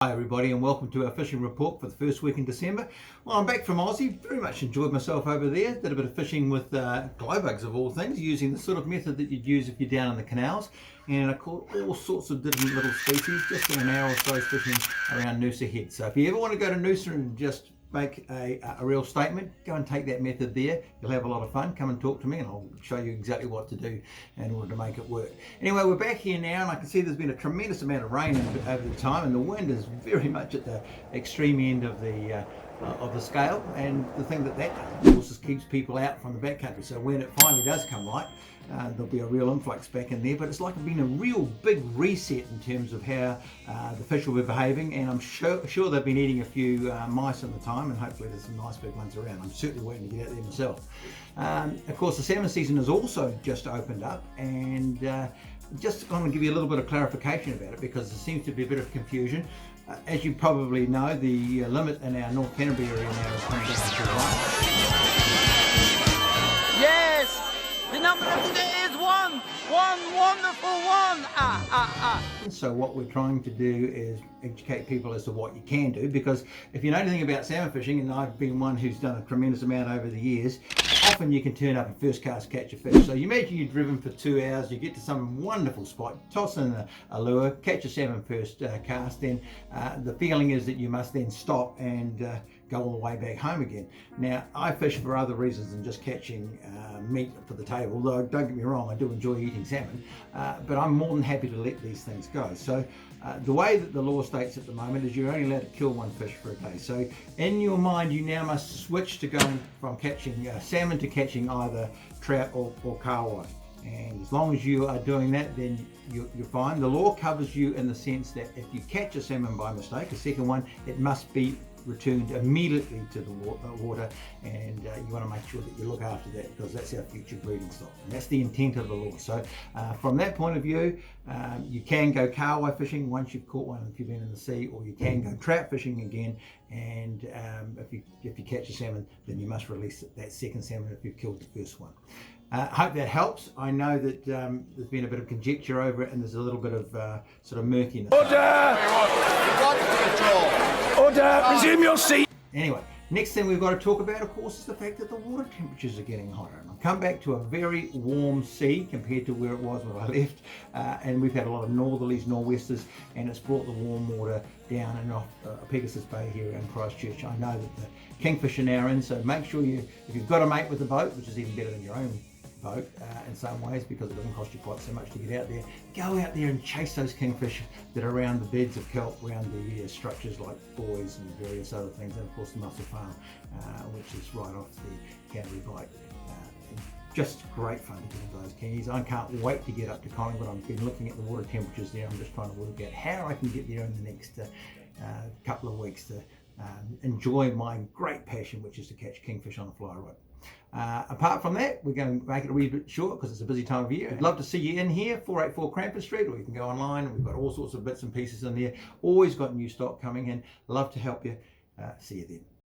Hi everybody and welcome to our fishing report for the first week in December. Well, I'm back from Aussie, very much enjoyed myself over there, did a bit of fishing with glowbugs of all things, using the sort of method that you'd use if you're down in the canals, and I caught all sorts of different little species just in an hour or so fishing around Noosa Head. So if you ever want to go to Noosa and just make a real statement, go and take that method there. You'll have a lot of fun. Come and talk to me and I'll show you exactly what to do in order to make it work. Anyway, we're back here now and I can see there's been a tremendous amount of rain over the time, and the wind is very much at the extreme end of the scale, and the thing that does, of course, is keeps people out from the backcountry. So when it finally does come light, there'll be a real influx back in there, but it's like it's been a real big reset in terms of how the fish will be behaving, and I'm sure they've been eating a few mice in the time, and hopefully there's some nice big ones around. I'm certainly waiting to get out there myself. Of course, the salmon season has also just opened up, and just going to give you a little bit of clarification about it because there seems to be a bit of confusion. As you probably know, the limit in our North Canterbury area now is coming down to 1. Yes! The number of the day is 1! One wonderful one! So what we're trying to do is educate people as to what you can do, because if you know anything about salmon fishing, and I've been one who's done a tremendous amount over the years, often you can turn up and first cast catch a fish. So you imagine you've driven for 2 hours, you get to some wonderful spot, toss in a lure, catch a salmon first cast, then the feeling is that you must then stop and go all the way back home again. Now, I fish for other reasons than just catching meat for the table, although don't get me wrong, I do enjoy eating salmon, but I'm more than happy to let these things go. So the way that the law states at the moment is you're only allowed to kill one fish for a day. So in your mind, you now must switch to going from catching salmon to catching either trout or kahawai. And as long as you are doing that, then you're fine. The law covers you in the sense that if you catch a salmon by mistake, a second one, it must be returned immediately to the water, and you want to make sure that you look after that, because that's our future breeding stock, and that's the intent of the law. So from that point of view, you can go kahawai fishing once you've caught one if you've been in the sea, or you can go trout fishing again, and if you catch a salmon, then you must release that second salmon if you've killed the first one. Hope that helps. I know that there's been a bit of conjecture over it, and there's a little bit of sort of murkiness. Order! Resume your seat! Anyway, next thing we've got to talk about, of course, is the fact that the water temperatures are getting hotter. And I've come back to a very warm sea compared to where it was when I left, and we've had a lot of northerlies, nor'westers, and it's brought the warm water down and off Pegasus Bay here in Christchurch. I know that the kingfish are now in, so make sure if you've got a mate with a boat, which is even better than your own boat in some ways, because it doesn't cost you quite so much to get out there, go out there and chase those kingfish that are around the beds of kelp, around the structures like buoys and various other things, and of course the mussel farm, which is right off the Canterbury Bight. Just great fun to get into those kingies. I can't wait to get up to Collingwood. I've been looking at the water temperatures there. I'm just trying to work out how I can get there in the next couple of weeks to enjoy my great passion, which is to catch kingfish on a fly rod. Apart from that, we're going to make it a wee bit short because it's a busy time of year. I'd love to see you in here, 484 Crampton Street, or you can go online. We've got all sorts of bits and pieces in there. Always got new stock coming in. Love to help you. See you then.